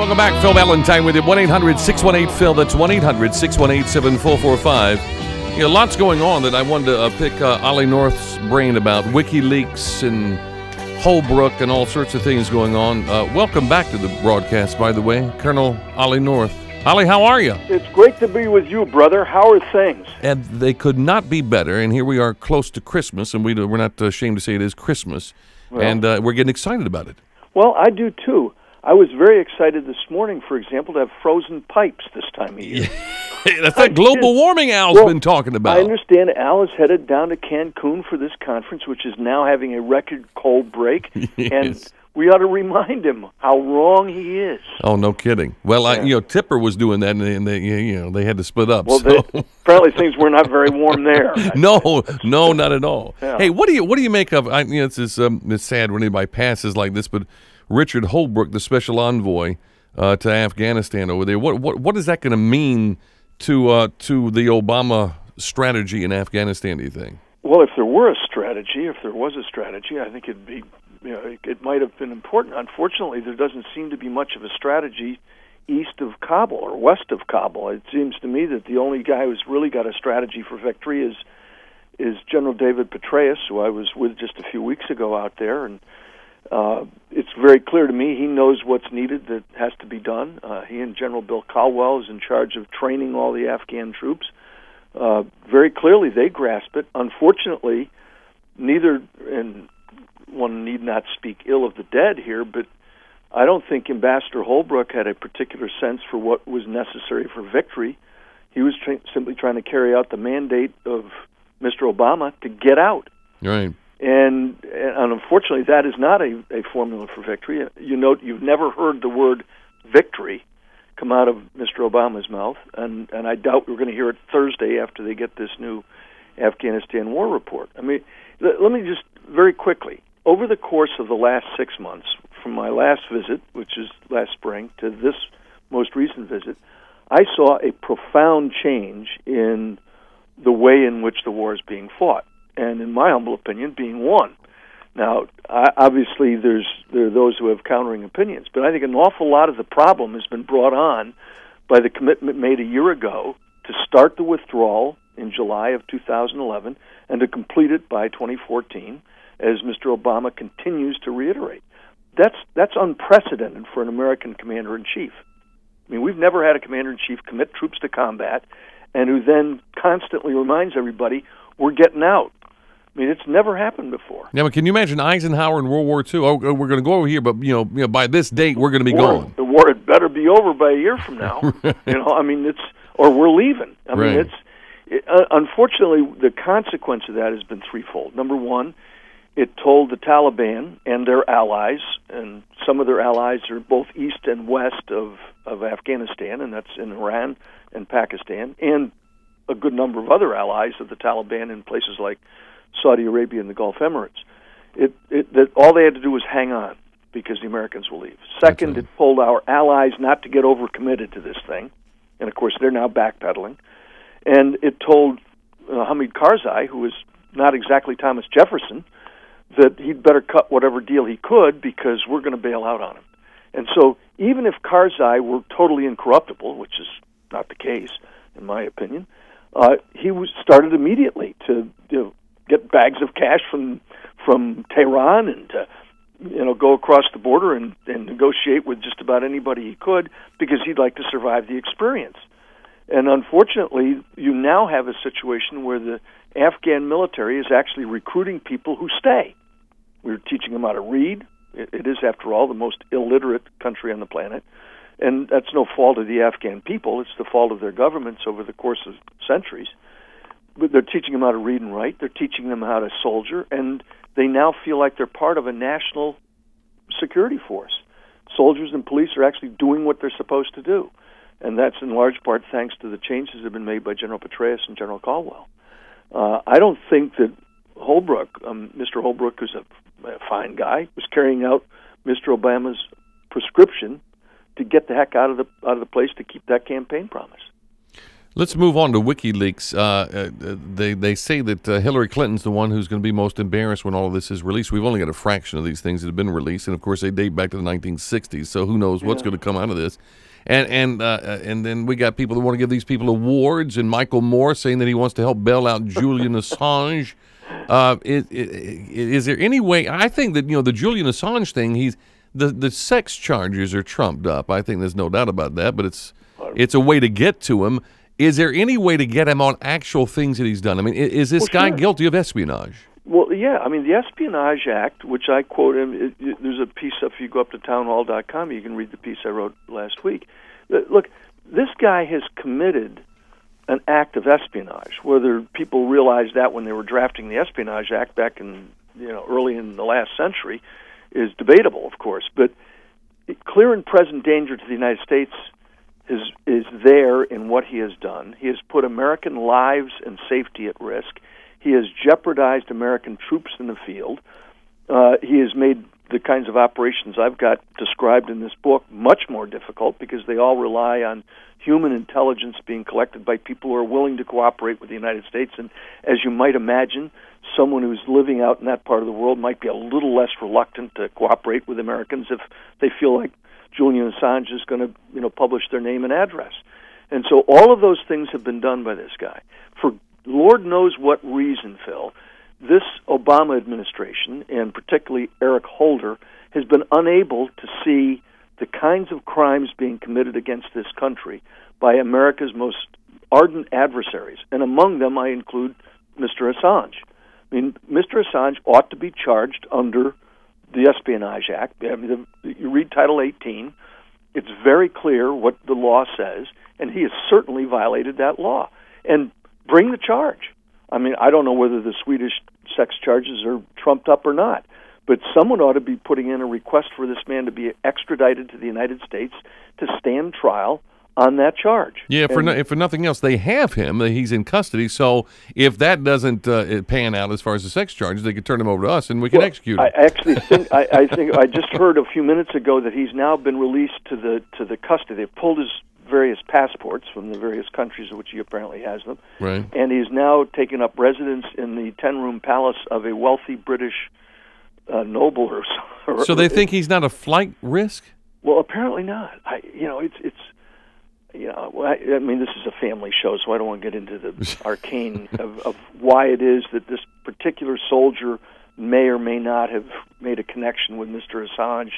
welcome back. Phil Valentine with you. 1-800-618-PHIL. That's 1-800-618-7445. Lots going on that I wanted to pick Ollie North's brain about. WikiLeaks and Holbrook and all sorts of things going on. Welcome back to the broadcast, by the way, Colonel Ollie North. Ollie, how are you? It's great to be with you, brother. How are things? And they could not be better. And here we are close to Christmas, and we're not ashamed to say it is Christmas. Well, and we're getting excited about it. Well, I do, too. I was very excited this morning, for example, to have frozen pipes this time of year. That's that global warming Al's been talking about. I understand Al is headed down to Cancun for this conference, which is now having a record cold break. Yes. And we ought to remind him how wrong he is. Oh, no kidding. Well, yeah. Tipper was doing that, and they had to split up. Well, apparently things were not very warm there. No, not at all. Yeah. Hey, what do you make of? It's sad when anybody passes like this, but Richard Holbrook, the special envoy to Afghanistan over there, what is that going to mean to the Obama strategy in Afghanistan, do you think? Well, if there was a strategy, I think it'd be, it might have been important. Unfortunately, there doesn't seem to be much of a strategy east of Kabul or west of Kabul. It seems to me that the only guy who's really got a strategy for victory is General David Petraeus, who I was with just a few weeks ago out there, and it's very clear to me he knows what's needed that has to be done. He and General Bill Caldwell is in charge of training all the Afghan troops. Very clearly they grasp it. Unfortunately, neither, and one need not speak ill of the dead here, but I don't think Ambassador Holbrook had a particular sense for what was necessary for victory. He was simply trying to carry out the mandate of Mr. Obama to get out. Right. And unfortunately, that is not a formula for victory. You note you've never heard the word victory come out of Mr. Obama's mouth, and I doubt we're going to hear it Thursday after they get this new Afghanistan war report. I mean, let me just very quickly, over the course of the last 6 months, from my last visit, which is last spring, to this most recent visit, I saw a profound change in the way in which the war is being fought, and in my humble opinion, being won. Now, obviously, there are those who have countering opinions, but I think an awful lot of the problem has been brought on by the commitment made a year ago to start the withdrawal in July of 2011 and to complete it by 2014, as Mr. Obama continues to reiterate. That's unprecedented for an American commander-in-chief. I mean, we've never had a commander-in-chief commit troops to combat and who then constantly reminds everybody, we're getting out. I mean, it's never happened before. Yeah, but can you imagine Eisenhower in World War II? Oh, we're going to go over here, but by this date we're going to be gone. The war had better be over by a year from now. I mean, or we're leaving. I mean, unfortunately, the consequence of that has been threefold. Number one, it told the Taliban and their allies, and some of their allies are both east and west of Afghanistan, and that's in Iran and Pakistan, and a good number of other allies of the Taliban in places like Saudi Arabia and the Gulf Emirates. That all they had to do was hang on because the Americans will leave. Second, it told our allies not to get overcommitted to this thing, and of course they're now backpedaling. And it told Hamid Karzai, who is not exactly Thomas Jefferson, that he'd better cut whatever deal he could because we're going to bail out on him. And so even if Karzai were totally incorruptible, which is not the case, in my opinion, he started immediately to get bags of cash from Tehran and to go across the border and negotiate with just about anybody he could because he'd like to survive the experience. And unfortunately, you now have a situation where the Afghan military is actually recruiting people who stay. We're teaching them how to read. It is, after all, the most illiterate country on the planet. And that's no fault of the Afghan people. It's the fault of their governments over the course of centuries. But they're teaching them how to read and write. They're teaching them how to soldier. And they now feel like they're part of a national security force. Soldiers and police are actually doing what they're supposed to do. And that's in large part thanks to the changes that have been made by General Petraeus and General Caldwell. I don't think that Holbrook, Mr. Holbrook, who's a fine guy, was carrying out Mr. Obama's prescription to get the heck out of the place to keep that campaign promise. Let's move on to WikiLeaks. They say that Hillary Clinton's the one who's going to be most embarrassed when all of this is released. We've only got a fraction of these things that have been released, and of course they date back to the 1960s. So who knows what's going to come out of this? And then we got people that want to give these people awards, and Michael Moore saying that he wants to help bail out Julian Assange. Is there any way? I think that the Julian Assange thing, the sex charges are trumped up. I think there's no doubt about that. But it's a way to get to him. Is there any way to get him on actual things that he's done? I mean, is this guy guilty of espionage? Well, yeah. I mean, the Espionage Act, which I quote him, there's a piece, if you go up to townhall.com, you can read the piece I wrote last week. Look, this guy has committed an act of espionage. Whether people realized that when they were drafting the Espionage Act back in, early in the last century is debatable, of course. But clear and present danger to the United States is there in what he has done. He has put American lives and safety at risk. He has jeopardized American troops in the field. He has made the kinds of operations I've got described in this book much more difficult because they all rely on human intelligence being collected by people who are willing to cooperate with the United States. And as you might imagine, someone who's living out in that part of the world might be a little less reluctant to cooperate with Americans if they feel like Julian Assange is going to, publish their name and address. And so all of those things have been done by this guy. For Lord knows what reason, Phil, this Obama administration, and particularly Eric Holder, has been unable to see the kinds of crimes being committed against this country by America's most ardent adversaries. And among them, I include Mr. Assange. I mean, Mr. Assange ought to be charged under the Espionage Act. I mean, you read Title 18, it's very clear what the law says, and he has certainly violated that law. And bring the charge. I mean, I don't know whether the Swedish sex charges are trumped up or not, but someone ought to be putting in a request for this man to be extradited to the United States to stand trial on that charge. Yeah, if for nothing else, they have him. He's in custody. So if that doesn't pan out as far as the sex charges, they could turn him over to us and we can execute him. I actually think I just heard a few minutes ago that he's now been released to the custody. They pulled his various passports from the various countries in which he apparently has them, right? And he's now taken up residence in the 10-room palace of a wealthy British noble. So they think he's not a flight risk? Well, apparently not. I mean, this is a family show, so I don't want to get into the arcane of why it is that this particular soldier may or may not have made a connection with Mr. Assange.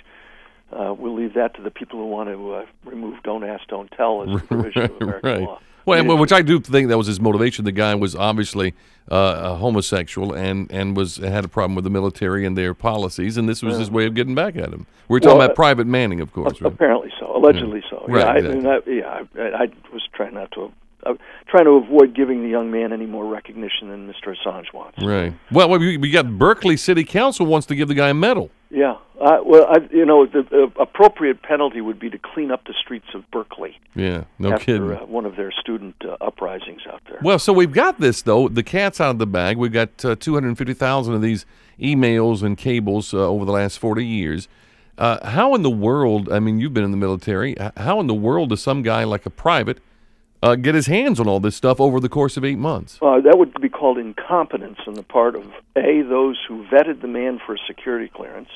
We'll leave that to the people who want to remove "Don't Ask, Don't Tell" as a provision of American law. Well, which I do think that was his motivation. The guy was obviously a homosexual and had a problem with the military and their policies, and this was his way of getting back at him. We're talking about Private Manning, of course. Right? Apparently so, allegedly so. Right. I was trying to avoid giving the young man any more recognition than Mr. Assange wants. Right. Well, we got Berkeley City Council wants to give the guy a medal. Yeah. The appropriate penalty would be to clean up the streets of Berkeley. Yeah, no kidding. After one of their student uprisings out there. Well, so we've got this, though. The cat's out of the bag. We've got 250,000 of these emails and cables over the last 40 years. How in the world, I mean, you've been in the military, how in the world does some guy like a private get his hands on all this stuff over the course of 8 months? That would be called incompetence on the part of, A, those who vetted the man for security clearance,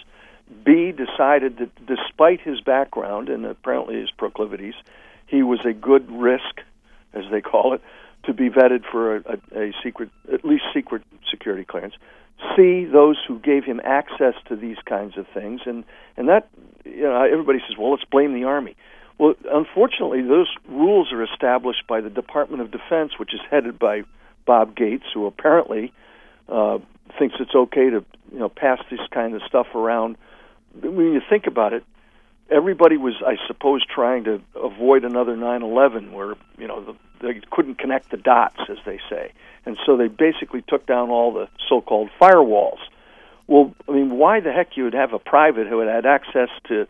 B, decided that despite his background and apparently his proclivities, he was a good risk, as they call it, to be vetted for a secret, at least secret security clearance. C, those who gave him access to these kinds of things. And that, everybody says, well, let's blame the Army. Well, unfortunately, those rules are established by the Department of Defense, which is headed by Bob Gates, who apparently thinks it's okay to pass this kind of stuff around. When you think about it, everybody was, I suppose, trying to avoid another 9/11 where they couldn't connect the dots, as they say, and so they basically took down all the so-called firewalls. Well, I mean, why the heck you would have a private who had access to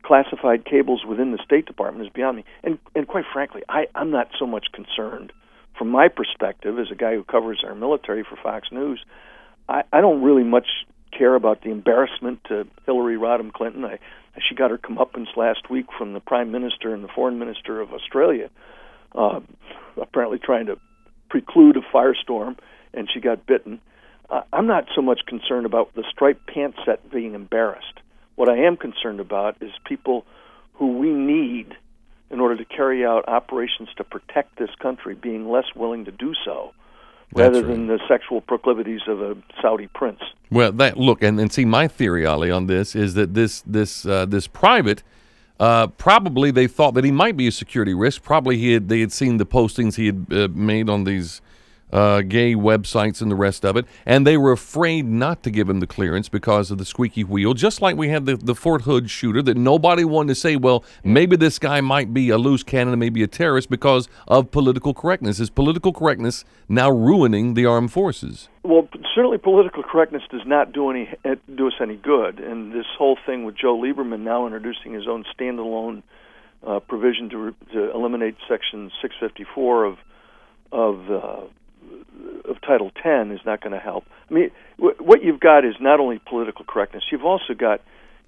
classified cables within the State Department is beyond me. And quite frankly, I'm not so much concerned. From my perspective, as a guy who covers our military for Fox News, I don't really much care about the embarrassment to Hillary Rodham Clinton. She got her comeuppance last week from the Prime Minister and the Foreign Minister of Australia. apparently trying to preclude a firestorm, and she got bitten. I'm not so much concerned about the striped pant set being embarrassed. What I am concerned about is people who we need in order to carry out operations to protect this country being less willing to do so, rather than the sexual proclivities of a Saudi prince. Well, look, and see, my theory, Ali, on this is that this private, probably they thought that he might be a security risk. Probably they had seen the postings he had made on these gay websites and the rest of it, and they were afraid not to give him the clearance because of the squeaky wheel, just like we had the Fort Hood shooter that nobody wanted to say, well, maybe this guy might be a loose cannon, maybe a terrorist because of political correctness. Is political correctness now ruining the armed forces? Well, certainly political correctness does not do us any good, and this whole thing with Joe Lieberman now introducing his own standalone provision to eliminate Section 654 of Title 10 is not going to help. I mean, what you've got is not only political correctness, you've also got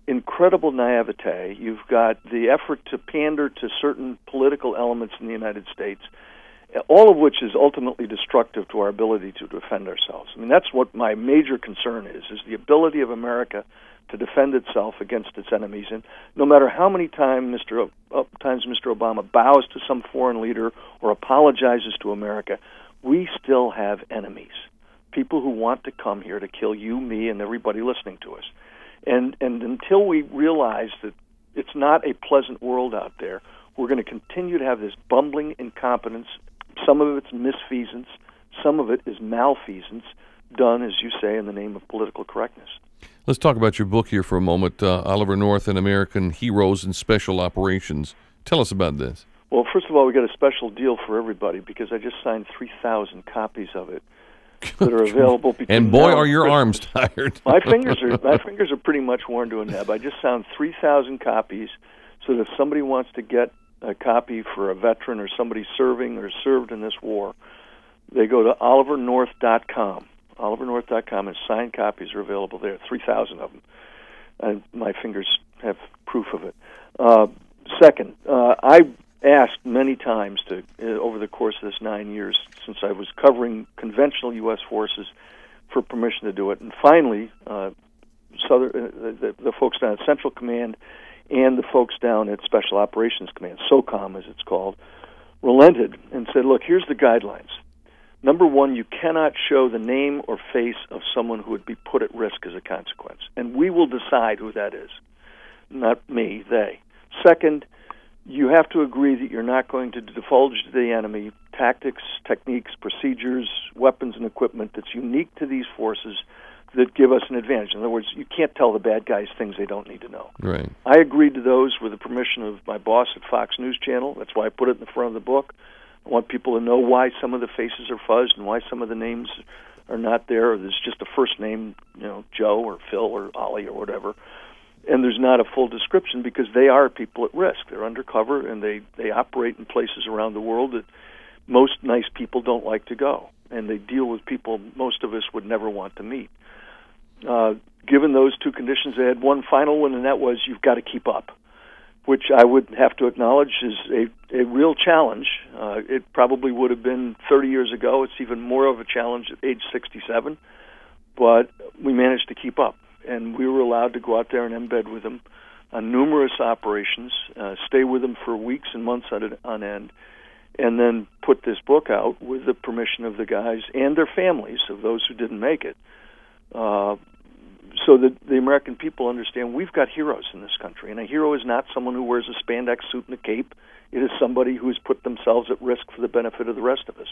incredible naivete. You've got the effort to pander to certain political elements in the United States, all of which is ultimately destructive to our ability to defend ourselves. I mean, that's what my major concern is the ability of America to defend itself against its enemies. And no matter how many times Mr. Obama bows to some foreign leader or apologizes to America, we still have enemies, people who want to come here to kill you, me, and everybody listening to us. And until we realize that it's not a pleasant world out there, we're going to continue to have this bumbling incompetence. Some of it's misfeasance, some of it is malfeasance, done, as you say, in the name of political correctness. Let's talk about your book here for a moment, Oliver North and American Heroes in Special Operations. Tell us about this. Well, first of all, we got a special deal for everybody because I just signed 3,000 copies of it that are available. And boy, are your arms tired. my fingers are pretty much worn to a nub. I just signed 3,000 copies, so that if somebody wants to get a copy for a veteran or somebody serving or served in this war, they go to olivernorth.com. olivernorth.com, and signed copies are available there. 3,000 of them, and my fingers have proof of it. Second, I asked many times over the course of this 9 years since I was covering conventional U.S. forces for permission to do it. And finally, the folks down at Central Command and the folks down at Special Operations Command, SOCOM as it's called, relented and said, look, here's the guidelines. Number one, you cannot show the name or face of someone who would be put at risk as a consequence. And we will decide who that is. Not me, they. Second, you have to agree that you're not going to divulge to the enemy tactics, techniques, procedures, weapons, and equipment that's unique to these forces that give us an advantage. In other words, you can't tell the bad guys things they don't need to know. Right. I agreed to those with the permission of my boss at Fox News Channel. That's why I put it in the front of the book. I want people to know why some of the faces are fuzzed and why some of the names are not there. Or there's just a first name, Joe or Phil or Ollie or whatever. And there's not a full description because they are people at risk. They're undercover, and they operate in places around the world that most nice people don't like to go. And they deal with people most of us would never want to meet. Given those two conditions, they had one final one, and that was you've got to keep up, which I would have to acknowledge is a real challenge. It probably would have been 30 years ago. It's even more of a challenge at age 67, but we managed to keep up. And we were allowed to go out there and embed with them on numerous operations, stay with them for weeks and months on end, and then put this book out with the permission of the guys and their families of those who didn't make it, so that the American people understand we've got heroes in this country. And a hero is not someone who wears a spandex suit and a cape. It is somebody who has put themselves at risk for the benefit of the rest of us.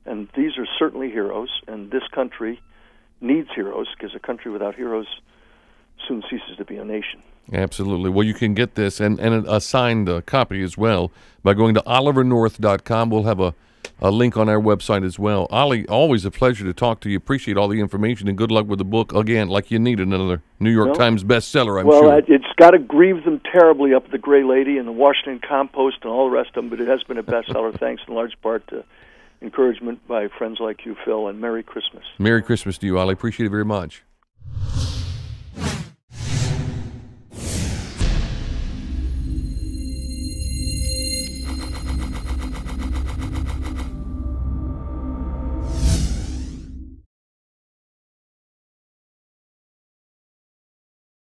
And these are certainly heroes, and this country needs heroes, because a country without heroes soon ceases to be a nation. Absolutely. Well, you can get this and a signed copy as well by going to olivernorth.com. We'll have a link on our website as well. Ollie, always a pleasure to talk to you. Appreciate all the information, and good luck with the book. Again, like you need another New York Times bestseller, I'm sure. Well, it's got to grieve them terribly up at the Gray Lady and the Washington Compost and all the rest of them, but it has been a bestseller thanks in large part to encouragement by friends like you, Phil, and Merry Christmas. Merry Christmas to you, Ollie. Appreciate it very much.